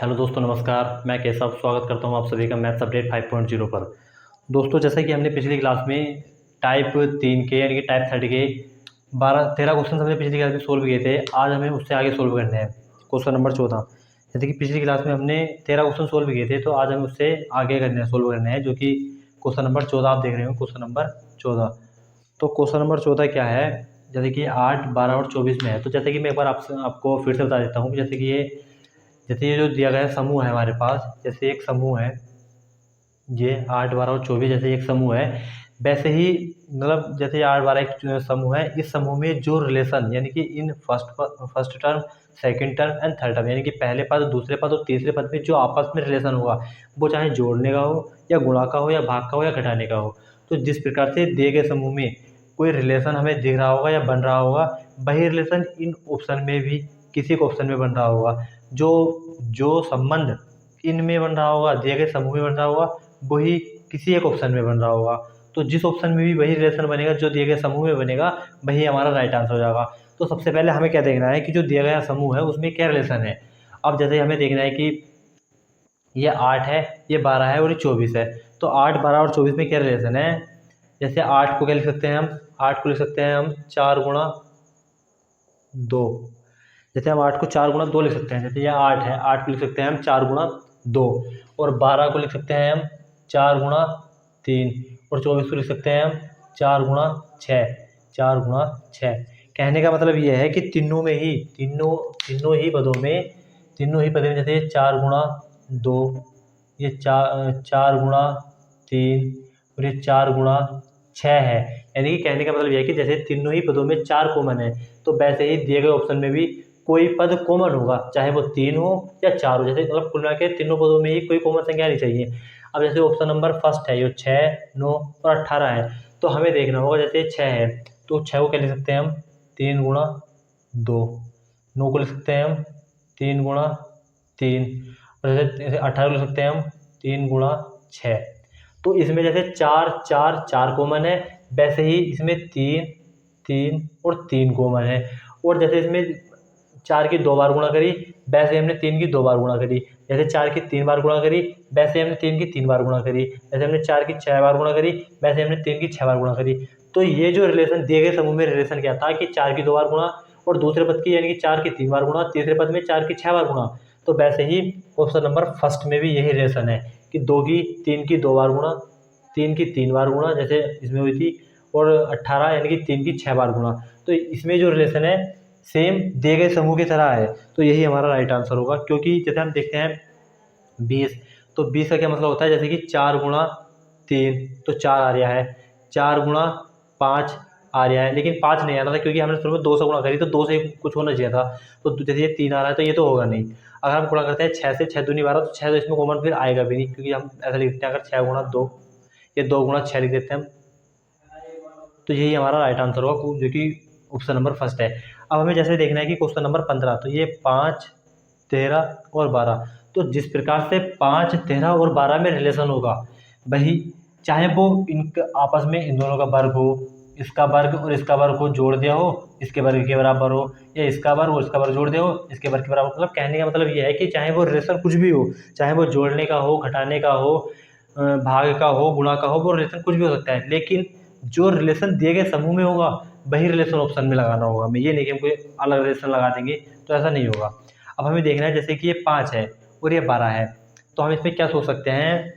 Hello दोस्तों, नमस्कार। मैं केशव स्वागत करता हूं आप सभी का मैथ्स अपडेट 5.0 पर। दोस्तों, जैसा कि हमने पिछली क्लास में टाइप 3 के यानी कि टाइप 30 के 12-13 क्वेश्चन हमने पिछली क्लास में सोल्व किए थे। आज हमें उससे आगे सोल्व करने हैं क्वेश्चन नंबर 14। जैसे कि पिछली क्लास में हमने 13 क्वेश्चन सोल्व किए थे, तो आज हमें उससे आगे सोल्व करने हैं, जो कि क्वेश्चन नंबर 14 आप देख रहे हो। क्वेश्चन नंबर 14, तो क्वेश्चन नंबर 14 क्या है? जैसे कि 8, 12 और 24 में है। तो जैसे कि मैं एक बार आपको फिर से बता देता हूँ कि जैसे ये जो दिया गया समूह है हमारे पास, जैसे एक समूह है, ये 8, 12 और 24 जैसे एक समूह है, वैसे ही मतलब जैसे 8, 12 एक समूह है। इस समूह में जो रिलेशन यानी कि in first term, second term and third term, यानी कि पहले पद, दूसरे पद और तीसरे पद में जो आपस में रिलेशन होगा, वो चाहे जोड़ने का हो या गुणा का हो या भाग का हो या घटाने का हो। तो जिस प्रकार से दिए गए समूह में कोई रिलेशन हमें दिख रहा होगा या बन रहा होगा, वही रिलेशन इन ऑप्शन में भी किसी एक ऑप्शन में बन रहा होगा। जो जो संबंध इनमें बन रहा होगा, दिए गए समूह में बन रहा होगा, वही किसी एक ऑप्शन में बन रहा होगा। तो जिस ऑप्शन में भी वही रिलेशन बनेगा जो दिए गए समूह में बनेगा, वही हमारा राइट आंसर हो जाएगा। तो सबसे पहले हमें क्या देखना है कि जो दिया गया समूह है उसमें क्या रिलेशन है। अब जैसे हमें देखना है कि ये 8 है, ये 12 है और ये 24 है। तो 8, 12 और 24 में क्या रिलेशन है? जैसे 8 को क्या लिख सकते हैं हम? 8 को लिख सकते हैं हम 4 गुणा 2। जैसे हम 8 को 4 गुणा 2 लिख सकते हैं। जैसे ये 8 है, 8 को लिख सकते हैं हम 4 गुणा 2। और 12 को लिख सकते हैं हम 4 गुणा 3। और 24 को लिख सकते हैं हम 4 गुणा 6। 4 गुणा 6। कहने का मतलब ये है कि तीनों में ही तीनों ही पदों में जैसे 4 गुणा 2, ये 4 गुणा 3 और ये 4 गुणा 6 है। यानी कि कहने का मतलब यह है कि जैसे तीनों ही पदों में 4 कॉमन है, तो वैसे ही दिए गए ऑप्शन में भी कोई पद कॉमन होगा, चाहे वो 3 हो या 4 हो। जैसे मतलब कुल मिला के तीनों पदों में ही कोई कॉमन संख्या नहीं चाहिए। अब जैसे ऑप्शन नंबर फर्स्ट है, जो 6, 9 और 18 है, तो हमें देखना होगा जैसे 6 है, तो 6 को क्या लिख सकते हैं हम? 3 गुणा 2। 9 को लिख सकते हैं हम 3 गुणा 3। और जैसे 18 को लिख सकते हैं हम 3 गुणा 6। तो इसमें जैसे 4, 4, 4 कॉमन है, वैसे ही इसमें 3, 3 और 3 कॉमन है। और जैसे इसमें 4 की 2 बार गुणा करी, वैसे हमने 3 की 2 बार गुणा करी। जैसे 4 की 3 बार गुणा करी, वैसे हमने 3 की 3 बार गुणा करी। जैसे हमने 4 की 6 बार गुणा करी, वैसे हमने 3 की 6 बार गुणा करी। तो ये जो रिलेशन दिए गए समूह में रिलेशन क्या था कि 4 की 2 बार गुणा और दूसरे पद की यानी कि 4 की 3 बार गुणा, तीसरे पद में 4 की 6 बार गुणा। तो वैसे ही ऑप्शन नंबर फर्स्ट में भी यही रिलेशन है कि 2 की 3 की 2 बार गुणा, 3 की 3 बार गुणा जैसे इसमें हुई थी, और 18 यानी कि 3 की 6 बार गुणा। तो इसमें जो रिलेशन है सेम दिए गए समूह की तरह है, तो यही हमारा राइट आंसर होगा। क्योंकि जैसे हम देखते हैं 20, तो 20 का क्या मतलब होता है? जैसे कि 4 गुणा 3 तो 4 आ रहा है, 4 गुणा 5 आ रहा है, लेकिन 5 नहीं आ रहा था क्योंकि हमने शुरू में 2 से गुणा करी, तो 2 से कुछ होना चाहिए था। तो जैसे ये 3 आ रहा है तो ये तो होगा नहीं। अगर हम गुणा करते हैं 6 से, 6 दूनी 12, तो 6 तो इसमें कॉमन फिर आएगा भी नहीं, क्योंकि हम ऐसा लिखते हैं अगर 6 गुणा 2, ये 2 गुणा 6 लिख देते हैं हम। तो यही हमारा राइट आंसर होगा, जो कि ऑप्शन नंबर फर्स्ट है। अब हमें जैसे देखना है कि क्वेश्चन नंबर 15, तो ये 5, 13 और 12। तो जिस प्रकार से 5, 13 और 12 में रिलेशन होगा, वही चाहे वो इनके आपस में इन दोनों का वर्ग हो, इसका वर्ग और इसका वर्ग को जोड़ दिया हो, इसके वर्ग के बराबर हो, या इसका वर्ग और इसका वर्ग जोड़ दिया हो, इसके वर्ग के बराबर। मतलब कहने का मतलब ये है कि चाहे वो रिलेशन कुछ भी हो, चाहे वो जोड़ने का हो, घटाने का हो, भाग का हो, गुणा का हो, वो रिलेशन कुछ भी हो सकता है, लेकिन जो रिलेशन दिए गए समूह में होगा वही रिलेशन ऑप्शन में लगाना होगा। हमें ये नहीं कि हम कोई अलग रिलेशन लगा देंगे, तो ऐसा नहीं होगा। अब हमें देखना है जैसे कि ये 5 है और ये 12 है, तो हम इसमें क्या सोच सकते हैं?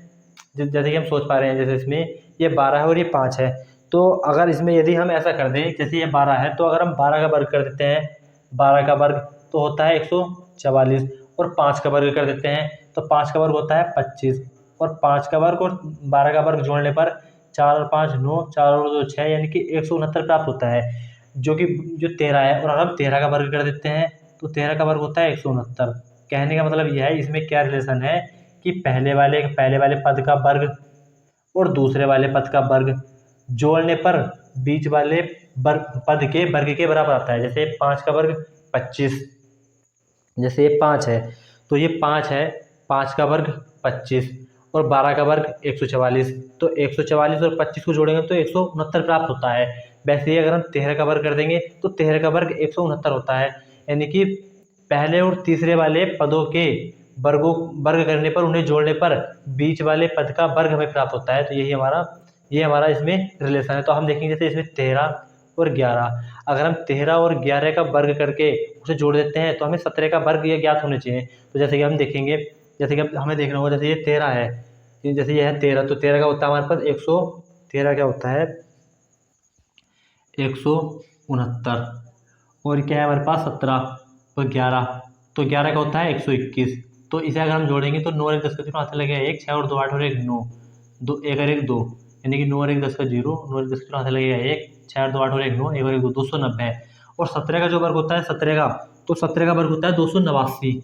जैसे कि हम सोच पा रहे हैं, जैसे इसमें ये 12 है और ये 5 है, तो अगर इसमें यदि हम ऐसा कर दें, जैसे ये 12 है, तो अगर हम 12 का वर्ग कर देते हैं, 12 का वर्ग तो होता है 144, और 5 का वर्ग कर देते हैं तो 5 का वर्ग होता है 25, और 5 का वर्ग और 12 का वर्ग जोड़ने पर 4 और 5 9, 4 और 2 6, यानी कि 169 प्राप्त होता है, जो कि जो 13 है। और अगर हम 13 का वर्ग कर देते हैं तो 13 का वर्ग होता है 169। कहने का मतलब यह है, इसमें क्या रिलेशन है कि पहले वाले पद का वर्ग और दूसरे वाले पद का वर्ग जोड़ने पर बीच वाले पद के वर्ग के बराबर आता है। जैसे 5 का वर्ग 25, जैसे ये 5 है, तो ये 5 है, 5 का वर्ग 25 और 12 का वर्ग 144, तो 144 और 25 को जोड़ेंगे तो 169 प्राप्त होता है। वैसे ही अगर हम 13 का वर्ग कर देंगे तो 13 का वर्ग 169 होता है, यानी कि पहले और तीसरे वाले पदों के वर्ग करने पर, उन्हें जोड़ने पर बीच वाले पद का वर्ग हमें प्राप्त होता है। तो ये हमारा इसमें रिलेशन है। तो हम देखेंगे जैसे इसमें 13 और 11, अगर हम 13 और 11 का वर्ग करके उसे जोड़ देते हैं तो हमें 17 का वर्ग ये ज्ञात होने चाहिए। तो जैसे कि हम देखेंगे, जैसे कि हमें देखना होगा, जैसे ये 13 है, जैसे ये है 13, तो 13 का होता है हमारे पास 113, क्या होता है 169, और क्या है हमारे पास 17, तो 11 का होता है 121। तो इसे अगर हम जोड़ेंगे तो 9 और 1 10 का 0 हाथ लगेगा 1, 6 और 2 8 और 1 9, 2 1 और 1 2, यानी कि 9 और 1 10 का 0, 9 और 1 10 का 0 हाथ लगेगा 1, 6 और 2 8 और 1 9, 1 और 1 2, 290 है। और 17 का जो वर्ग होता है 17 का, तो 17 का वर्ग होता है 289,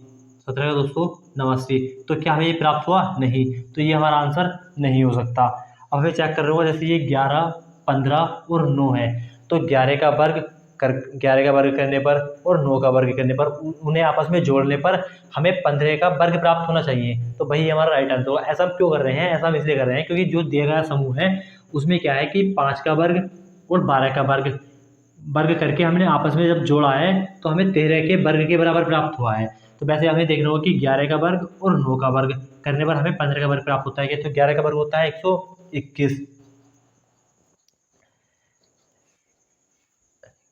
17 का 289। तो क्या हमें ये प्राप्त हुआ? नहीं, तो ये हमारा आंसर नहीं हो सकता। अब हमें चेक कर रहे होगा, जैसे ये 11, 15 और 9 है, तो 11 का वर्ग करने पर और 9 का वर्ग करने पर, उन्हें आपस में जोड़ने पर हमें 15 का वर्ग प्राप्त होना चाहिए। तो वही हमारा राइट आंसर होगा। ऐसा हम क्यों कर रहे हैं? ऐसा हम इसलिए कर रहे हैं क्योंकि जो दिया गया समूह है उसमें क्या है कि 5 का वर्ग और 12 का वर्ग करके हमने आपस में जब जोड़ा है तो हमें 13 के वर्ग के बराबर प्राप्त हुआ है। तो वैसे हमें देखना होगा कि 11 का वर्ग और 9 का वर्ग करने पर हमें 15 का वर्ग प्राप्त होता है। तो 11 का वर्ग होता है 121,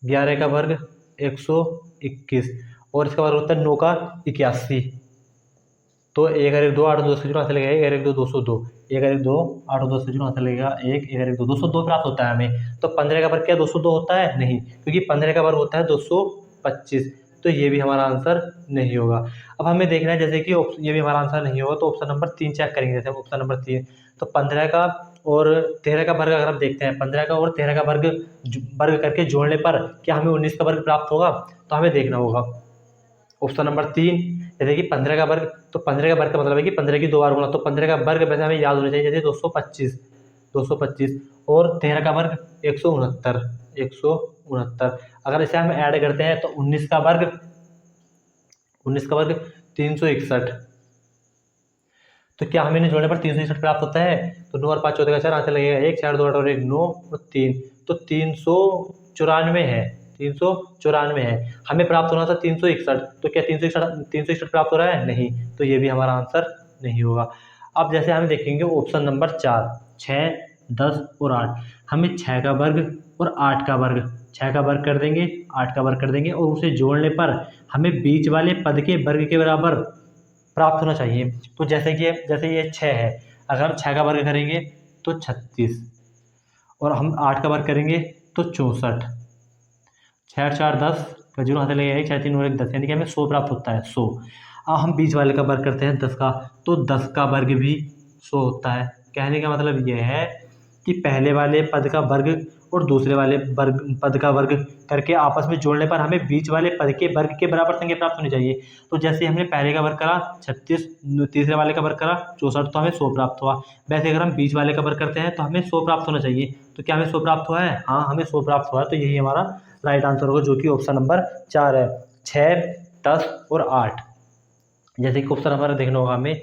11 का वर्ग 121, और इसका वर्ग होता है 9 का 81। तो 1 और 1 2 8 और 2 से 0 हाथ लगेगा 1 और 1 2 202, 1 और 1 2 8 और 2 से 0 हाथ लगेगा 1, 1 और 1 2 202 प्राप्त होता है हमें। तो 15 का वर्ग क्या 202 होता है? नहीं, क्योंकि 15 का वर्ग होता है 225। तो ये भी हमारा आंसर नहीं होगा। अब हमें देखना है जैसे कि ये भी हमारा आंसर नहीं होगा, तो ऑप्शन नंबर 3 चेक करेंगे। जैसे ऑप्शन नंबर 3, तो 15 का और 13 का वर्ग अगर हम देखते हैं, 15 का और 13 का वर्ग करके जोड़ने पर क्या हमें 19 का वर्ग प्राप्त होगा? तो हमें देखना होगा ऑप्शन नंबर 3, जैसे कि 15 का वर्ग, तो 15 का वर्ग का मतलब है कि 15 की 2 बार गुणा, तो 15 का वर्ग वैसे हमें याद होना चाहिए, जैसे 225, और 13 का वर्ग 169। अगर इसे हम ऐड करते हैं तो 19 का वर्ग 361। तो क्या हमें इन्हें जोड़ने पर 361 प्राप्त होता है? तो 9 और 5 14 का 4 आंसर लगेगा 1, 4 2 8 और 1 9 और 3, तो 394 है, 394 है। हमें प्राप्त होना था 361, तो क्या 361 प्राप्त हो रहा है? नहीं, तो ये भी हमारा आंसर नहीं होगा। अब जैसे हम देखेंगे ऑप्शन नंबर 4, 6, 10 और 8, हमें 6 का वर्ग और 8 का वर्ग, 6 का वर्ग कर देंगे, 8 का वर्ग कर देंगे, और उसे जोड़ने पर हमें बीच वाले पद के वर्ग के बराबर प्राप्त होना चाहिए। तो जैसे ये 6 है, अगर हम 6 का वर्ग करेंगे तो 36, और हम 8 का वर्ग करेंगे तो 64, 6 और 4 10 का 0 हाथ लगेगा 1, 6 3 और 1 10, यानी कि हमें 100 प्राप्त होता है 100। अब हम बीच वाले का वर्ग करते हैं 10 का, तो 10 का वर्ग भी 100 होता है। कहने का मतलब ये है कि पहले वाले पद का वर्ग और दूसरे वाले पद का वर्ग करके आपस में जोड़ने पर हमें बीच वाले पद के वर्ग के बराबर संख्या प्राप्त होनी चाहिए। तो जैसे हमने पहले का वर्ग करा 36, तीसरे वाले का वर्ग करा 64, तो हमें 100 प्राप्त हुआ। वैसे अगर हम बीच वाले का वर्ग करते हैं तो हमें 100 प्राप्त होना चाहिए। तो क्या हमें 100 प्राप्त हुआ है? हाँ, हमें 100 प्राप्त हुआ है। तो यही हमारा राइट आंसर होगा, जो कि ऑप्शन नंबर 4 है, 6, 10 और 8। जैसे कि ऑप्शन नंबर देखना होगा हमें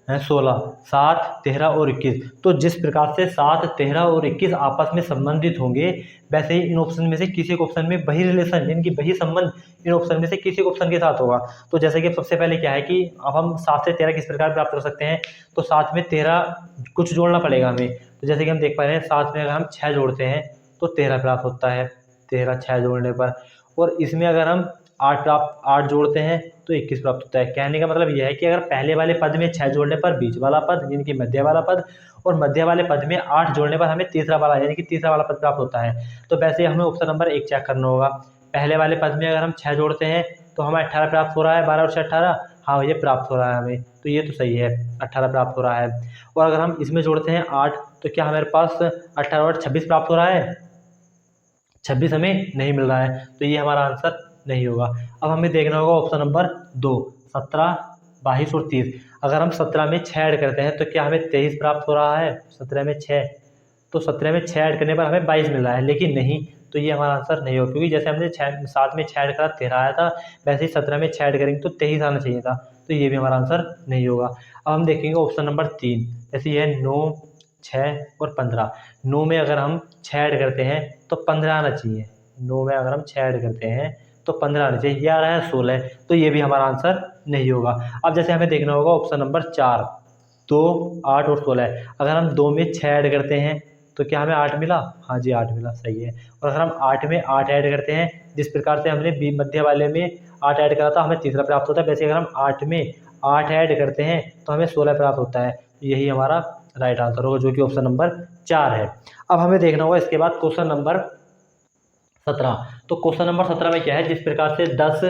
16, 7, 13 और 21। तो जिस प्रकार से 7, 13 और 21 आपस में संबंधित होंगे, वैसे ही इन ऑप्शन में से किसी एक ऑप्शन में वही रिलेशन, यानी कि वही संबंध इन ऑप्शन में से किसी एक ऑप्शन के साथ होगा। तो जैसे कि सबसे पहले क्या है कि अब हम 7 से 13 किस प्रकार प्राप्त कर सकते हैं? तो 7 में 13 कुछ जोड़ना पड़ेगा हमें। तो जैसे कि हम देख पा रहे हैं 7 में अगर हम 6 जोड़ते हैं तो 13 प्राप्त होता है, 13 6 जोड़ने पर। और इसमें अगर हम 8 जोड़ते हैं तो 21 प्राप्त होता है। कहने का मतलब यह है कि अगर पहले वाले पद में 6 जोड़ने पर बीच वाला पद यानी कि मध्य वाला पद, और मध्य वाले पद में 8 जोड़ने पर हमें तीसरा वाला यानी कि तीसरा वाला पद प्राप्त होता है। तो वैसे हमें ऑप्शन नंबर 1 चेक करना होगा। पहले वाले पद में अगर हम 6 जोड़ते हैं तो हमें 18 प्राप्त हो रहा है, 12 और 6 18, हाँ ये प्राप्त हो रहा है हमें, तो ये तो सही है, 18 प्राप्त हो रहा है। और अगर हम इसमें जोड़ते हैं 8, तो क्या हमारे पास 18 और 26 प्राप्त हो रहा है? 26 हमें नहीं मिल रहा है, तो ये हमारा आंसर नहीं होगा। अब हमें देखना होगा ऑप्शन नंबर 2, 17, 22 और 30। अगर हम 17 में 6 ऐड करते हैं तो क्या हमें 23 प्राप्त हो रहा है? 17 में 6, तो 17 में 6 ऐड करने पर हमें 22 मिल रहा है, लेकिन नहीं, तो ये हमारा आंसर नहीं होगा, क्योंकि जैसे हमने 7 में 6 ऐड करा 13 आया था, वैसे ही 17 में 6 ऐड करेंगे तो 23 आना चाहिए था, तो ये भी हमारा आंसर नहीं होगा। अब हम देखेंगे ऑप्शन नंबर 3, जैसे ये है 9, 6 और 15। 9 में अगर हम 6 ऐड करते हैं तो 15 आना चाहिए, 9 में अगर हम 6 ऐड करते हैं तो 15 आना चाहिए, ये आ रहा है 16, तो ये भी हमारा आंसर नहीं होगा। अब जैसे हमें देखना होगा ऑप्शन नंबर 4, 2, 8 और 16 है। अगर हम 2 में 6 ऐड करते हैं तो क्या हमें 8 मिला? हाँ जी 8 मिला, सही है। और अगर हम 8 में 8 ऐड करते हैं, जिस प्रकार से हमने बी मध्य वाले में 8 ऐड करा था, हमें तीसरा प्राप्त होता है, वैसे अगर हम 8 में 8 ऐड करते हैं तो हमें 16 प्राप्त होता है। यही हमारा राइट आंसर होगा, जो कि ऑप्शन नंबर 4 है। अब हमें देखना होगा इसके बाद क्वेश्चन नंबर 17। तो क्वेश्चन नंबर 17 में क्या है, जिस प्रकार से 10,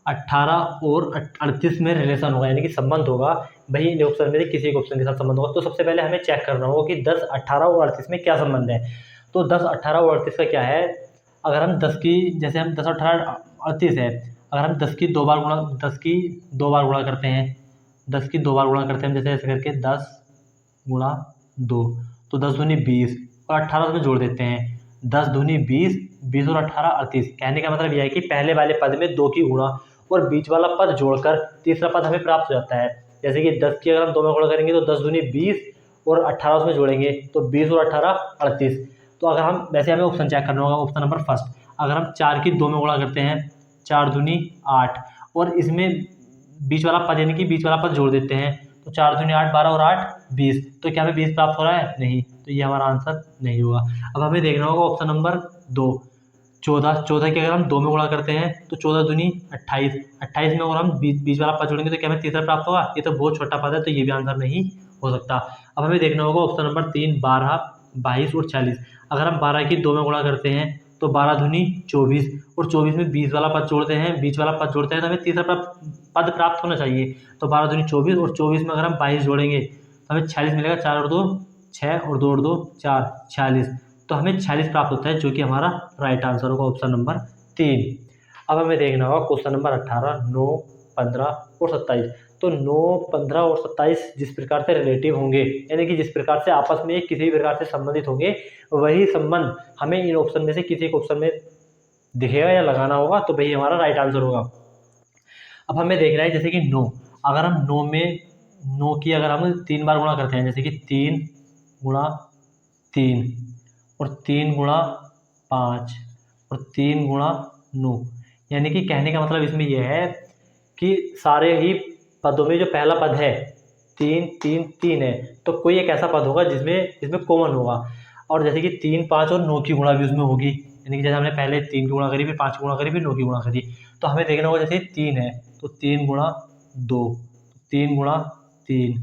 18 और 38 में रिलेशन होगा, यानी कि संबंध होगा, वही इन ऑप्शन में से किसी एक ऑप्शन के साथ संबंध होगा। तो सबसे पहले हमें चेक करना होगा कि 10, 18 और 38 में क्या संबंध है। तो 10, 18 और 38 का क्या है, अगर हम 10 की, जैसे हम 10, 18, 38 है, अगर हम 10 की 2 बार गुणा करते हैं, 10 की 2 बार गुणा करते हैं, जैसे ऐसे करके 10 गुणा 2, तो 10 दूनी 20 और 18 में जोड़ देते हैं, 10 दूनी 20, 20 और 18 38। कहने का मतलब यह है कि पहले वाले पद में 2 की गुणा और बीच वाला पद जोड़कर तीसरा पद हमें प्राप्त हो जाता है। जैसे कि 10 की अगर हम 2 में गुणा करेंगे तो 10 दूनी 20 और 18 उसमें जोड़ेंगे तो 20 और 18 38। तो अगर हम, वैसे हमें ऑप्शन चेक करना होगा, ऑप्शन नंबर फर्स्ट, अगर हम 4 की 2 में गुणा करते हैं, 4 दूनी 8 और इसमें बीच वाला पद, यानी कि बीच वाला पद जोड़ देते हैं, तो 4 दूनी 8, 12 और 8 20। तो क्या हमें 20 प्राप्त हो रहा है? नहीं, तो ये हमारा आंसर नहीं होगा। अब हमें देखना होगा ऑप्शन नंबर 2, 14 की अगर हम 2 में गुणा करते हैं तो 14 दूनी 28, 28 में अगर हम बीच वाला पद जोड़ेंगे तो क्या हमें तीसरा प्राप्त होगा? ये तो बहुत छोटा पद है, तो ये भी आंसर नहीं हो सकता। अब हमें देखना होगा ऑप्शन नंबर 3, 12, 22 और 40। अगर हम 12 की 2 में गुणा करते हैं तो 12 दूनी 24 और 24 में 20 वाला पद जोड़ते हैं, बीच वाला पद जोड़ते हैं, तो हमें तीसरा पद प्राप्त होना चाहिए। तो 12 दूनी 24 और 24 में अगर हम 22 जोड़ेंगे तो हमें 46 मिलेगा, 4 और 2 6 और 2 और 2 4, 46। तो हमें 46 प्राप्त होता है, जो कि हमारा राइट आंसर होगा ऑप्शन नंबर 3। अब हमें देखना होगा क्वेश्चन नंबर 18, 9, 15 और 27। तो 9, 15 और 27 जिस प्रकार से रिलेटिव होंगे, यानी कि जिस प्रकार से आपस में किसी भी प्रकार से संबंधित होंगे, वही संबंध हमें इन ऑप्शन में से किसी एक ऑप्शन में दिखेगा या लगाना होगा, तो वही हमारा राइट आंसर होगा। अब हमें देखना है जैसे कि 9, अगर हम 9 की अगर हम 3 बार गुणा करते हैं, जैसे कि 3 गुणा 3 और 3 गुणा 5 और 3 गुणा 9, यानी कि कहने का मतलब इसमें यह है कि सारे ही पदों में जो पहला पद है 3, 3, 3 है, तो कोई एक ऐसा पद होगा जिसमें कॉमन होगा। और जैसे कि 3, 5 और 9 की गुणा भी उसमें होगी, यानी कि जैसे हमने पहले 3 की गुणा करी, फिर 5 की गुणा करी, फिर 9 की गुणा करी। तो हमें देखना होगा जैसे 3 है तो 3 गुणा 2, 3 गुणा 3।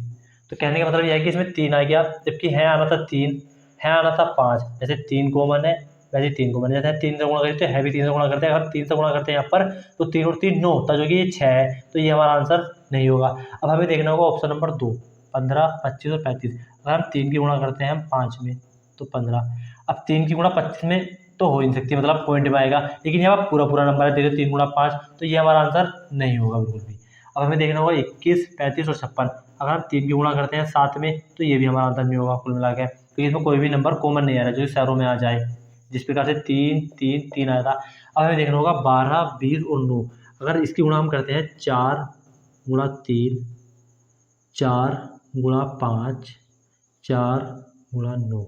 तो कहने का मतलब यह है कि इसमें 3 आ गया, जबकि है आना था 3, है आना था 5। जैसे 3 कॉमन है वैसे 3 कॉमन है, जैसे 3 से गुणा करते हैं है भी 3 से गुणा करते हैं, अगर 3 से गुणा करते हैं यहाँ पर तो 3 और 3 9 होता, जो कि ये 6 है, तो ये हमारा आंसर नहीं होगा। अब हमें देखना होगा ऑप्शन नंबर 2, 15, 25 और 35। अगर हम 3 की गुणा करते हैं हम 5 में तो 15। अब 3 की गुणा 25 में तो हो ही नहीं सकती, मतलब पॉइंट में आएगा, लेकिन यहाँ पर पूरा नंबर है, देखिए 3 गुणा 5, तो ये हमारा आंसर नहीं होगा बिल्कुल भी। अब हमें देखना होगा 21, 35 और 56। अगर हम 3 की गुणा करते हैं 7 में तो ये भी हमारा आंसर नहीं होगा कुल मिला के, क्योंकि इसमें कोई भी नंबर कॉमन नहीं आ रहा है जो शहरों में आ जाए, जिस प्रकार से 3, 3, 3 आया था। अब हमें देखना होगा 12, 20 और 9। अगर इसकी गुणा हम करते हैं 4 गुणा 3, 4 गुणा 5, 4 गुणा 9।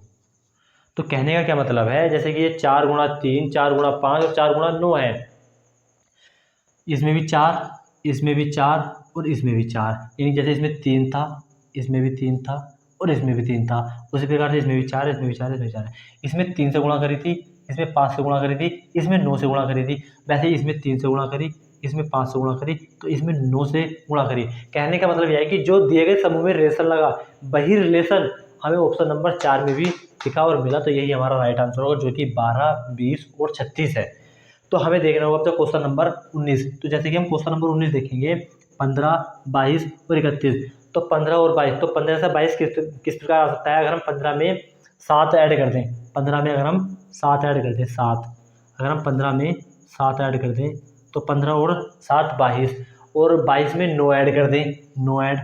तो कहने का क्या मतलब है, जैसे कि ये 4 गुणा 3, 4 गुणा 5 और 4 गुणा 9 है, इसमें भी 4, इसमें भी 4 और इसमें भी 4, यानी जैसे इसमें 3 था, इसमें भी 3 था और इसमें भी 3 था, उसी प्रकार से इसमें भी 4, इसमें भी 4, इसमें भी 4 है। इसमें 3 से गुणा करी थी, इसमें 5 से गुणा करी थी, इसमें 9 से गुणा करी थी, वैसे ही इसमें 3 से गुणा करी, इसमें 5 से गुणा करी, तो इसमें 9 से गुणा करी। कहने का मतलब यह है कि जो दिए गए समूह में रिलेशन लगा, वही रिलेशन हमें ऑप्शन नंबर 4 में भी दिखा और मिला, तो यही हमारा राइट आंसर होगा, जो कि 12, 20 और 36 है। तो हमें देखना होगा अब तक क्वेश्चन नंबर 19। तो जैसे कि हम क्वेश्चन नंबर 19 देखेंगे, 15, 22 और 31। तो 15 और 22, तो 15 से 22 किस प्रकार आ सकता है, अगर हम 15 में 7 ऐड कर दें, 15 में अगर हम 7 ऐड कर दें, 7, अगर हम 15 में 7 ऐड कर दें तो 15 और 7 22 और 22 में 9 ऐड कर दें, 9 ऐड,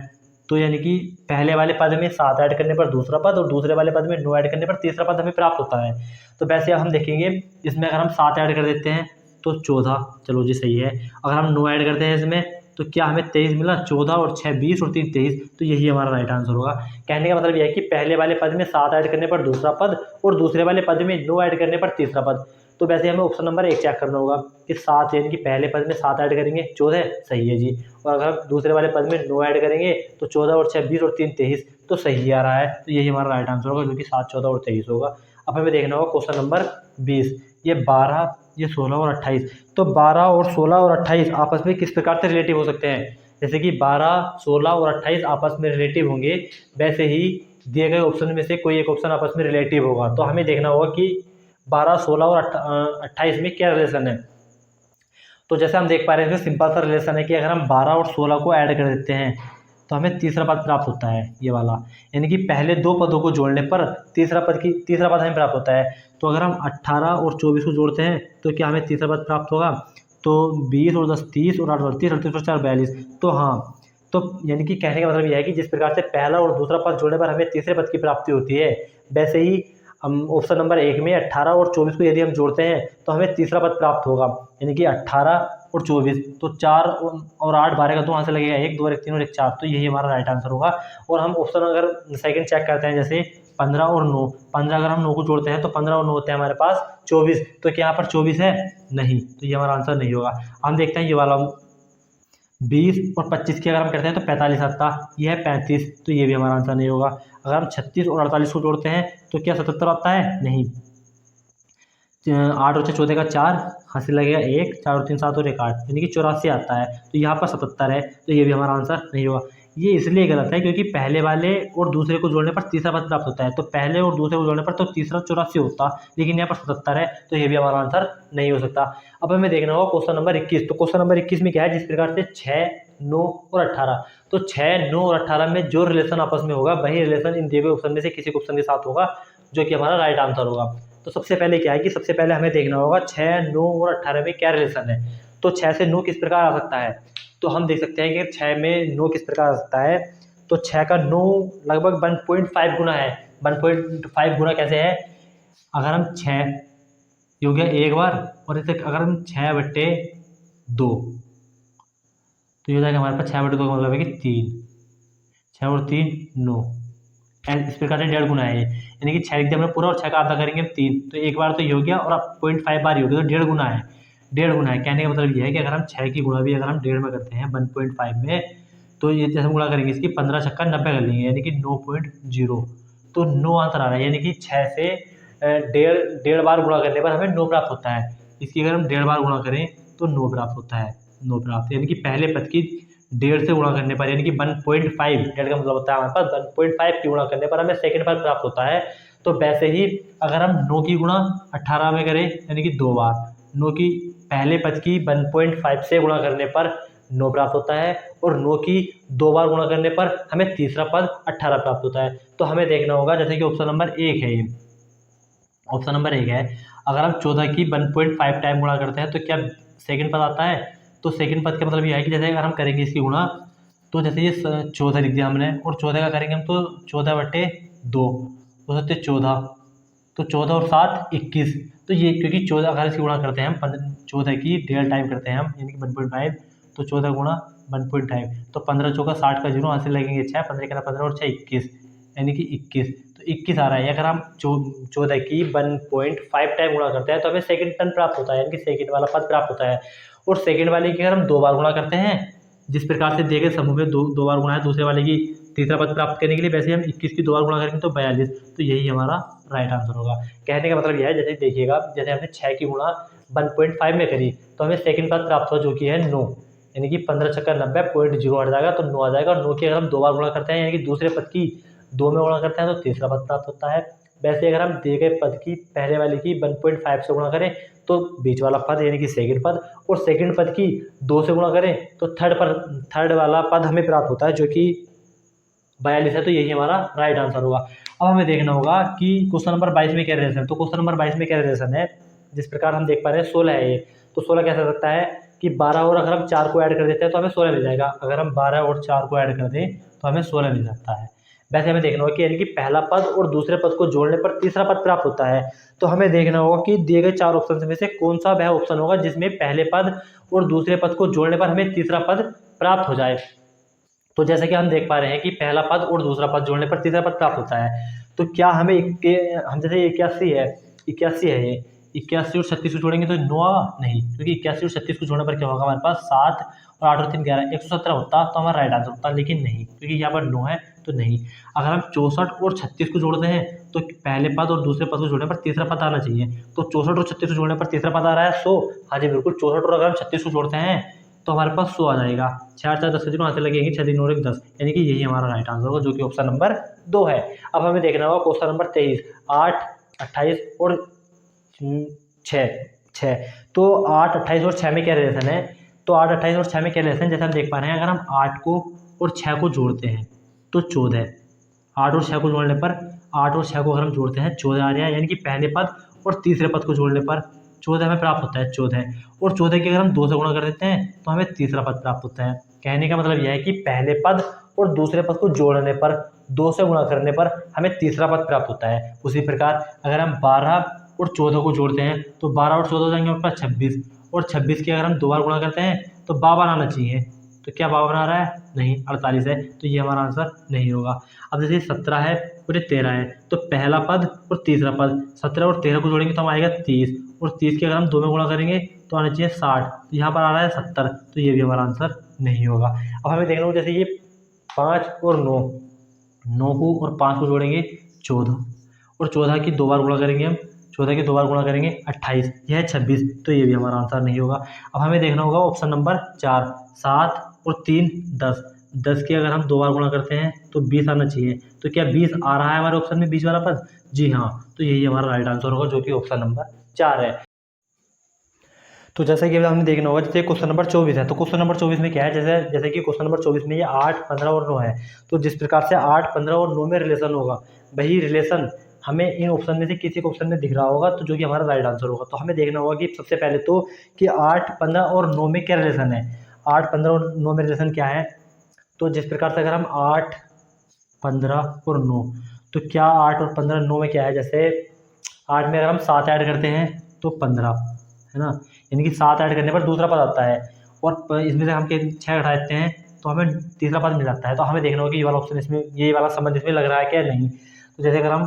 तो यानी कि पहले वाले पद में 7 ऐड करने पर दूसरा पद और दूसरे वाले पद में 9 ऐड करने पर तीसरा पद हमें प्राप्त होता है। तो वैसे अब हम देखेंगे इसमें अगर हम 7 ऐड कर देते हैं तो 14, चलो जी सही है। अगर हम 9 ऐड करते हैं इसमें तो क्या हमें 23 मिला, 14 और 6 20 और 3 23, तो यही हमारा राइट आंसर होगा। कहने का मतलब यह है कि पहले वाले पद में 7 ऐड करने पर दूसरा पद और दूसरे वाले पद में 9 ऐड करने पर तीसरा पद, तो वैसे हमें ऑप्शन नंबर 1 चेक करना होगा कि 7 यानी कि पहले पद में 7 ऐड करेंगे 14 सही है जी। और अगर हम दूसरे वाले पद में 9 ऐड करेंगे तो 14 और 6 20 और 3 23 तो सही आ रहा है। तो यही हमारा राइट आंसर होगा, जो कि 7 14 और 23 होगा। अब हमें देखना होगा क्वेश्चन नंबर 20। ये 12 ये 16 और 28, तो 12 और 16 और 28 आपस में किस प्रकार से रिलेटिव हो सकते हैं। जैसे कि 12 16 और 28 आपस में रिलेटिव होंगे, वैसे ही दिए गए ऑप्शन में से कोई एक ऑप्शन आपस में रिलेटिव होगा। तो हमें देखना होगा कि 12 16 और 28 में क्या रिलेशन है। तो जैसे हम देख पा रहे हैं इसमें सिंपल सा रिलेशन है कि अगर हम 12 और 16 को ऐड कर देते हैं तो हमें तीसरा पद प्राप्त होता है, ये वाला। यानी कि पहले दो पदों को जोड़ने पर तीसरा पद हमें प्राप्त होता है। तो अगर हम 18 और 24 को जोड़ते हैं तो क्या हमें तीसरा पद प्राप्त होगा। तो 20 और 10 30 और 8 38 38 और 4 42। तो हाँ, तो यानी कि कहने का मतलब यह है कि जिस प्रकार से पहला और दूसरा पद जोड़ने पर हमें तीसरे पद की प्राप्ति होती है, वैसे ही हम ऑप्शन नंबर 1 में 18 और 24 को यदि हम जोड़ते हैं तो हमें तीसरा पद प्राप्त होगा। यानी कि 18 और 24, तो 4 और 8 12 का 2 वहाँ से लगेगा 1 2 और 1 3 और 1 4, तो यही हमारा राइट आंसर होगा। और हम ऑप्शन अगर सेकंड चेक करते हैं, जैसे 15 और 9, 15 अगर हम 9 को जोड़ते हैं तो 15 और 9 होते हैं हमारे पास 24, तो क्या यहाँ पर 24 है, नहीं, तो ये हमारा आंसर नहीं होगा। हम देखते हैं ये वाला 20 और 25 की अगर हम करते हैं तो 45 आता, ये है 35, तो ये भी हमारा आंसर नहीं होगा। अगर हम 36 और 48 को जोड़ते हैं तो क्या 77 आता है, नहीं। 8 और 6 14 का 4, हासिल लगेगा 1, 4 और 3 7 और 1 8, यानी कि 84 आता है। तो यहाँ पर 77 है, तो ये भी हमारा आंसर नहीं होगा। ये इसलिए गलत है क्योंकि पहले वाले और दूसरे को जोड़ने पर तीसरा पद प्राप्त होता है, तो पहले और दूसरे को जोड़ने पर तो तीसरा 84 होता, लेकिन यहाँ पर 77 है, तो ये भी हमारा आंसर नहीं हो सकता। अब हमें देखना होगा क्वेश्चन नंबर 21। तो क्वेश्चन नंबर 21 में क्या है, जिस प्रकार से 6 9 और 18, तो 6 9 और 18 में जो रिलेशन आपस में होगा वही रिलेशन इन दिए गए ऑप्शन में से किसी ऑप्शन के साथ होगा, जो कि हमारा राइट आंसर होगा। तो सबसे पहले क्या है कि सबसे पहले हमें देखना होगा 6 9 और 18 में क्या रिलेशन है। तो 6 से 9 किस प्रकार आ सकता है, तो हम देख सकते हैं कि 6 में 9 किस प्रकार आ सकता है। तो 6 का 9 लगभग 1.5 गुना है। 1.5 गुना कैसे है, अगर हम 6 हो गया एक बार, और इसे अगर हम 6/2, तो ये हो जाएगा हमारे पास 6/2 का मतलब है कि 3, 6 और 3 9, एंड इस प्रकार से 1.5 गुना है ये, यानी कि 6 लिख दिया हमने पूरा और 6 का आधा करेंगे 3, तो एक बार तो ये हो गया और अब 0.5 बार ही हो गया, तो 1.5 गुना है। 1.5 गुना है, कहने का मतलब ये है कि अगर हम 6 की गुणा भी अगर हम 1.5 में करते हैं 1.5 में, तो ये जैसे हम गुणा करेंगे इसकी 15 छक्का 90 कर लेंगे, यानी कि 9.0, तो 9 आंसर आ रहा है। यानी कि 6 से 1.5 बार गुणा करने पर हमें 9 प्राप्त होता है। इसकी अगर हम 1.5 बार गुणा करें तो 9 प्राप्त होता है, 9 प्राप्त, यानी कि पहले पद की 1.5 से गुणा करने पर, यानी कि 1.5, 1.5 का मतलब होता है हमारे पास 1.5 की गुणा करने पर हमें सेकंड पद प्राप्त होता है। तो वैसे ही अगर हम 9 की गुणा 18 में करें, यानी कि 2 बार, 9 की पहले पद की 1.5 से गुणा करने पर 9 प्राप्त होता है, और 9 की 2 बार गुणा करने पर हमें तीसरा पद 18 प्राप्त होता है। तो हमें देखना होगा, जैसे कि ऑप्शन नंबर 1 है, ये ऑप्शन नंबर 1 है, अगर हम 14 की 1.5 टाइम गुणा करते हैं तो क्या सेकंड पद आता है। तो सेकंड पद का मतलब ये है कि जैसे अगर हम करेंगे इसकी गुणा, तो जैसे ये 14 लिख दिया हमने, और 14 का करेंगे हम तो 14/2 हो सकते 14, तो 14 और 7 21, तो ये क्योंकि 14 अगर इसकी गुणा करते हैं हम 14 की 1.5 टाइम करते हैं हम, यानी कि 1.5, तो 14 गुणा 1.5, तो 15 चौका 60 का 0, हाथ से लगेंगे 6, 15 का 15 और 6 21, यानी कि 21, तो 21 आ रहा है। अगर हम 14 की 1.5 टाइम गुणा करते हैं तो हमें सेकंड टर्म प्राप्त होता है, यानी कि सेकंड वाला पद प्राप्त होता है। और सेकंड वाले की अगर हम 2 बार गुणा करते हैं, जिस प्रकार से दिए गए समूह में दो बार गुणा है दूसरे वाले की तीसरा पद प्राप्त करने के लिए, वैसे हम 21 की 2 बार गुणा करेंगे तो 42, तो यही हमारा राइट आंसर होगा। कहने का मतलब यह है, जैसे देखिएगा, जैसे हमने 6 की गुणा 1.5 में करी तो हमें सेकंड पद प्राप्त हुआ, जो कि है 9, यानी कि 15 छक्का 90, 0.0 हट जाएगा तो 9 आ जाएगा। और 9 की अगर हम 2 बार गुणा करते हैं, यानी कि दूसरे पद की 2 में गुणा करते हैं तो तीसरा पद प्राप्त होता है। वैसे अगर हम दिए गए पद की पहले वाले की 1.5 से गुणा करें तो बीच वाला पद, यानी कि सेकंड पद, और सेकंड पद की 2 से गुणा करें तो थर्ड वाला पद हमें प्राप्त होता है, जो कि 42 है, तो यही हमारा राइट आंसर होगा। अब हमें देखना होगा कि क्वेश्चन नंबर 22 में क्या रिलेशन है। तो क्वेश्चन नंबर 22 में क्या रिलेशन है, जिस प्रकार हम देख पा रहे हैं 16 है ये, तो 16 कैसे हो सकता है कि 12 और अगर हम 4 को ऐड कर देते हैं तो हमें 16 मिल जाएगा। अगर हम 12 और 4 को ऐड कर दें तो हमें 16 मिल जाता है। वैसे हमें देखना होगा कि यानी कि पहला पद और दूसरे पद को जोड़ने पर तीसरा पद प्राप्त होता है। तो हमें देखना होगा कि दिए गए 4 ऑप्शन में से कौन सा वह ऑप्शन होगा जिसमें पहले पद और दूसरे पद को जोड़ने पर हमें तीसरा पद प्राप्त हो जाए। तो जैसे कि हम देख पा रहे हैं कि पहला पद और दूसरा पद जोड़ने पर तीसरा पद प्राप्त होता है। तो क्या हमें हम जैसे 81 है, 81 है ये 81 और 36 को जोड़ेंगे तो 9 नहीं, क्योंकि 81 और 36 को जोड़ने पर क्या होगा हमारे पास 7 और 8 और 3 11 117 होता तो हमारा राइट आंसर होता, लेकिन नहीं, क्योंकि यहाँ पर 9 है तो नहीं। अगर हम 64 और 36 को जोड़ते हैं तो पहले पद और दूसरे पद को जोड़ने पर तीसरा पद आना चाहिए। तो 64 और 36 को जोड़ने पर तीसरा पद आ रहा है 100। हाँ जी बिल्कुल, 64 और अगर हम 36 को जोड़ते हैं तो हमारे पास 100 आ जाएगा। 4 4 10 के दिनों आते लगेंगे, 6 दिन और 1 10, यानी कि यही हमारा राइट आंसर होगा, जो कि ऑप्शन नंबर 2 है। अब हमें देखना होगा क्वेश्चन नंबर 23, 8, 28 और 6। तो 8, 28 और 6 में क्या रिलेशन है? तो 8, 28 और 6 में क्या रिलेशन, जैसे हम देख पा रहे हैं, अगर हम 8 को और 6 को जोड़ते हैं तो 14। 8 और 6 को जोड़ने पर, 8 और 6 को अगर हम जोड़ते हैं 14 आ रहा है, यानी कि पहले पद और तीसरे पद को जोड़ने पर 14 हमें प्राप्त होता है 14। और 14 की अगर हम 2 से गुणा कर देते हैं तो हमें तीसरा पद प्राप्त होता है। कहने का मतलब यह है कि पहले पद और दूसरे पद को जोड़ने पर 2 से गुणा करने पर हमें तीसरा पद प्राप्त होता है। उसी प्रकार अगर हम 12 और 14 को जोड़ते हैं तो 12 और 14 हो जाएंगे हमारे पास 26, और 26 की अगर हम 2 बार गुणा करते हैं तो 52 आना चाहिए। तो क्या 52 आ रहा है? नहीं, 48 है, तो ये हमारा आंसर नहीं होगा। अब जैसे 17 है और ये 13 है, तो पहला पद और तीसरा पद 17 और 13 को जोड़ेंगे तो हम आएगा 30, और 30 की अगर हम 2 में गुणा करेंगे तो आना चाहिए 60, तो यहाँ पर आ रहा है 70, तो ये भी हमारा आंसर नहीं होगा। अब हमें देखना होगा, जैसे ये 5 और 9 को और 5 को जोड़ेंगे 14, और 14 की 2 बार गुणा करेंगे हम, 14 की 2 बार गुणा करेंगे 28, यह है 26, तो ये भी हमारा आंसर नहीं होगा। अब हमें देखना होगा ऑप्शन नंबर 4, 7 और 3 10। 10 की अगर हम 2 बार गुणा करते हैं तो 20 आना चाहिए। तो क्या 20 आ रहा है हमारे ऑप्शन में 20 वाला पद? जी हाँ, तो यही हमारा राइट आंसर होगा, जो कि ऑप्शन नंबर 4 है। तो जैसे कि हमने देखना होगा, जैसे क्वेश्चन नंबर 24 है, तो क्वेश्चन नंबर 24 में क्या है, जैसे कि क्वेश्चन नंबर 24 में ये 8, 15 और 9 है। तो जिस प्रकार से 8, 15 और 9 में रिलेशन होगा, वही रिलेशन हमें इन ऑप्शन में से किसी एक ऑप्शन में दिख रहा होगा, तो जो कि हमारा राइट आंसर होगा। तो हमें देखना होगा कि सबसे पहले तो कि 8, 15 और 9 में क्या रिलेशन है। 8, 15 और 9 में रिलेशन क्या है? तो जिस प्रकार से अगर हम 8, 15 और 9, तो क्या 8 और 15, 9 में क्या है, जैसे 8 में अगर हम 7 ऐड करते हैं तो 15 है ना, यानी कि 7 ऐड करने पर दूसरा पद आता है, और इसमें से हम 6 घटा देते हैं तो हमें तीसरा पद मिल जाता है। तो हमें देखना होगा कि ये वाला ऑप्शन इसमें, ये वाला संबंध इसमें लग रहा है क्या नहीं। तो जैसे अगर हम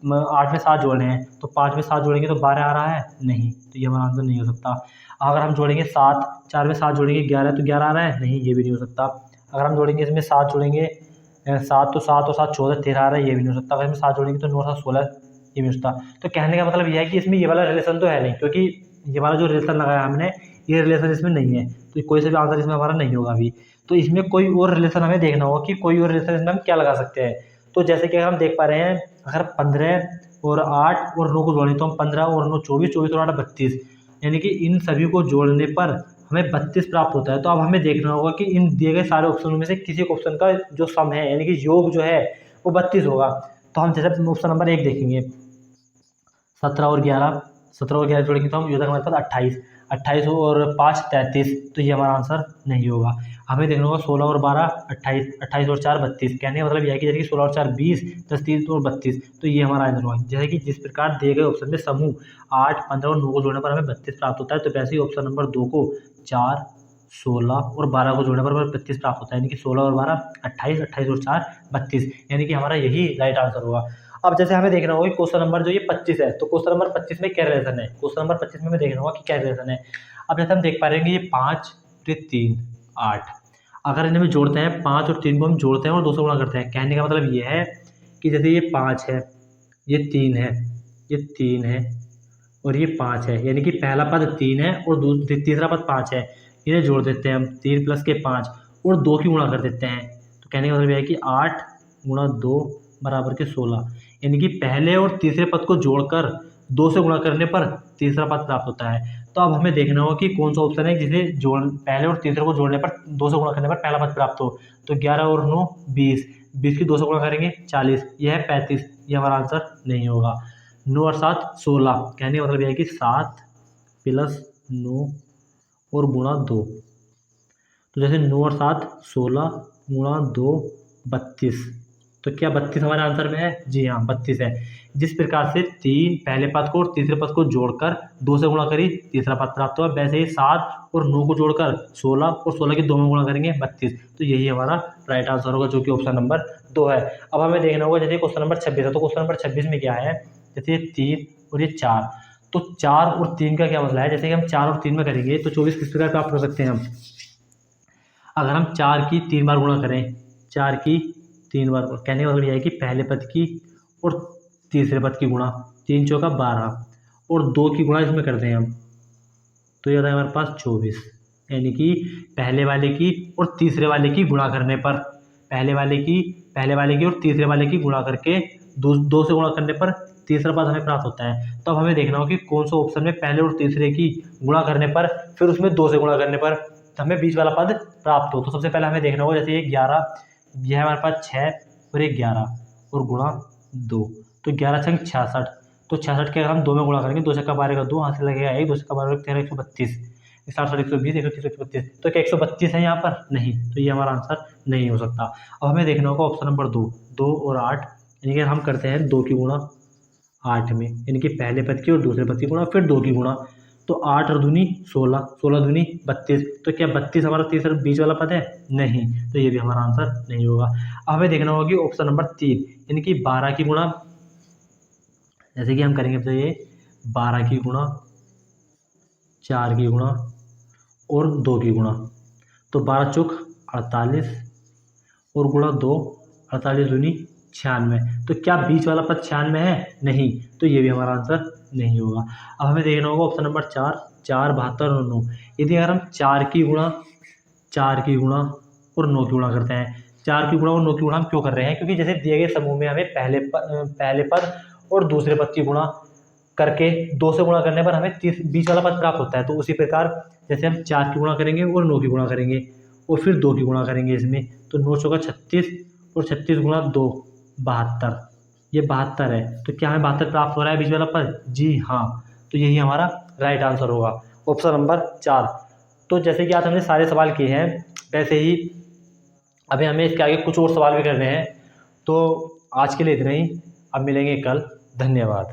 8 में 7 जोड़ रहे हैं तो 5 में 7 जोड़ेंगे तो 12 आ रहा है, नहीं, तो ये हमारा आंसर नहीं हो सकता। अगर हम जोड़ेंगे 7, 4 में 7 जोड़ेंगे 11, तो 11 आ रहा है, नहीं, ये भी नहीं हो सकता। अगर हम जोड़ेंगे इसमें 7 जोड़ेंगे 7, तो 7 और 7 14, 13 आ रहा है, ये भी नहीं हो सकता। अगर इसमें 7 जोड़ेंगे तो 9 7 16, ये भी नहीं हो सकता। तो कहने का मतलब यह है कि इसमें ये वाला रिलेशन तो है नहीं, क्योंकि ये वाला जो रिलेशन लगाया हमने, ये रिलेशन इसमें नहीं है, तो कोई सा भी आंसर इसमें हमारा नहीं होगा अभी। तो इसमें कोई और रिलेशन हमें देखना होगा कि कोई और रिलेशन इसमें हम क्या लगा सकते हैं। तो जैसे कि हम देख पा रहे हैं, अगर 15 और 8 और 9 को जोड़ें तो हम 15 और 9 24, 24 और 8 32, यानी कि इन सभी को जोड़ने पर हमें 32 प्राप्त होता है। तो अब हमें देखना होगा कि इन दिए गए सारे ऑप्शनों में से किसी ऑप्शन का जो सम है, यानी कि योग जो है वो 32 होगा। तो हम जैसे ऑप्शन नंबर 1 देखेंगे, 17 और 11 जोड़ेंगे तो हम योजना हमारे पास 28, 28 और 5 33, तो ये हमारा आंसर नहीं होगा। हमें देखना होगा 16 और 12 28, 28 और 4 32, कहने का मतलब यह है कि जैसे कि 16 और 4 20, 10 3 और 32, तो ये हमारा आंसर होगा। जैसे कि जिस प्रकार दिए गए ऑप्शन में समूह 8, 15 और 9 को जोड़ने पर हमें 32 प्राप्त होता है, तो वैसे ही ऑप्शन नंबर 2 को 4, 16 और 12 को जोड़ने पर हमें 32 प्राप्त होता है, यानी कि 16 और 12 28, 28 और 4 32, यानी कि हमारा यही राइट आंसर होगा। अब जैसे हमें देखना होगा कि क्वेश्चन नंबर जो ये 25 है, तो क्वेश्चन नंबर 25 में क्या रिलेशन है, क्वेश्चन नंबर 25 में हमें देखना होगा कि क्या रिलेशन है। अब जैसे हम देख पा रहे हैं कि ये 5, ये 3, 8, अगर इन्हें हम जोड़ते हैं, 5 और 3 को हम जोड़ते हैं और 2 से गुणा करते हैं, कहने का मतलब ये है कि जैसे ये 5 है, ये 3 है, ये 3 है और ये 5 है, यानी कि पहला पद 3 है और तीसरा पद 5 है, इन्हें जोड़ देते हैं हम, 3 प्लस के 5 और 2 की गुणा कर देते हैं। तो कहने का मतलब यह है कि 8 गुणा 2 बराबर के 16, यानी कि पहले और तीसरे पद को जोड़कर 2 से गुणा करने पर तीसरा पद प्राप्त होता है। तो अब हमें देखना होगा कि कौन सा ऑप्शन है जिसे पहले और तीसरे को जोड़ने पर 2 से गुणा करने पर पहला पद प्राप्त हो। तो 11 और 9 20, 20 की 2 से गुणा करेंगे 40, यह है 35, ये हमारा आंसर नहीं होगा। 9 और 7 16, कहने का मतलब यह है कि 7 प्लस 9 और गुणा 2, तो जैसे 9 और 7 16 गुणा 2 32, तो क्या 32 हमारे आंसर में है? जी हाँ, 32 है। जिस प्रकार से 3 पहले पद को और तीसरे पद को जोड़कर 2 से गुणा करी तीसरा पद प्राप्त हुआ, वैसे ही 7 और 9 को जोड़कर 16 और 16 की 2 में गुणा करेंगे 32, तो यही हमारा राइट आंसर होगा, जो कि ऑप्शन नंबर 2 है। अब हमें देखना होगा, जैसे क्वेश्चन नंबर 26 है, तो क्वेश्चन नंबर 26 में क्या है, जैसे 3 और ये 4, तो 4 और 3 का क्या मसला है, जैसे कि हम 4 और 3 में करेंगे तो 24 किस प्रकार प्राप्त कर सकते हैं हम। अगर हम 4 की 3 बार गुणा करें, 4 की 3 बार, कहने का मतलब यह है कि पहले पद की और तीसरे पद की गुणा, 3 चौका 12 और 2 की गुणा इसमें करते हैं हम, तो ये आता है हमारे पास 24। यानी कि पहले वाले की और तीसरे वाले की गुणा करने पर, पहले वाले की और तीसरे वाले की गुणा करके 2 से गुणा करने पर तीसरा पद हमें प्राप्त होता है। तो अब हमें देखना होगा कि कौन सा ऑप्शन में पहले और तीसरे की गुणा करने पर फिर उसमें 2 से गुणा करने पर हमें बीच वाला पद प्राप्त हो। तो सबसे पहले हमें देखना होगा, जैसे ये 11, यह है हमारे पास 6 और ये 11 और गुणा 2, तो 11 छंग 66, तो 66 के अगर हम 2 में गुणा करेंगे, 2 छक्का 12 का 2, हाथ से लगेगा 1, 2 छक्का 12 13, 132, 60, 120, 130, 132, तो क्या 132 है यहाँ पर? नहीं, तो ये हमारा आंसर नहीं हो सकता। अब हमें देखना होगा ऑप्शन नंबर 2 और 8, यानी कि हम करते हैं 2 की गुणा 8 में, यानी कि पहले पद की और दूसरे पद की गुणा फिर 2 की गुणा, तो 8 और दूनी 16, 16 दूनी 32, तो क्या 32 हमारा तीसरा बीच वाला पद है? नहीं, तो ये भी हमारा आंसर नहीं होगा। अब हमें देखना होगा कि ऑप्शन नंबर 3, यानी कि 12 की गुणा, जैसे कि हम करेंगे तो ये 12 की गुणा, 4 की गुणा और 2 की गुणा, तो 12 चौक 48 और गुणा 2, 48 दूनी 96, तो क्या बीच वाला पद 96 है? नहीं, तो ये भी हमारा आंसर नहीं होगा। अब हमें देखना होगा ऑप्शन नंबर 4, 4, 72 और 9, यदि अगर हम 4 की गुणा और 9 की गुणा करते हैं, 4 की गुणा और 9 की गुणा हम क्यों कर रहे हैं? क्योंकि जैसे दिए गए समूह में हमें पहले पद और दूसरे पद की गुणा करके 2 से गुणा करने पर हमें बीच वाला पद प्राप्त होता है। तो उसी प्रकार जैसे हम 4 की गुणा करेंगे और 9 की गुणा करेंगे और फिर 2 की गुणा करेंगे इसमें, तो 9 चौका 36 और 36 गुणा 2, 72, ये 72 है, तो क्या हमें 72 प्राप्त हो रहा है बीच वाला पद? जी हाँ, तो यही हमारा राइट आंसर होगा, ऑप्शन नंबर 4। तो जैसे कि आज हमने सारे सवाल किए हैं, वैसे ही अभी हमें इसके आगे कुछ और सवाल भी करने हैं। तो आज के लिए इतना ही, अब मिलेंगे कल, धन्यवाद।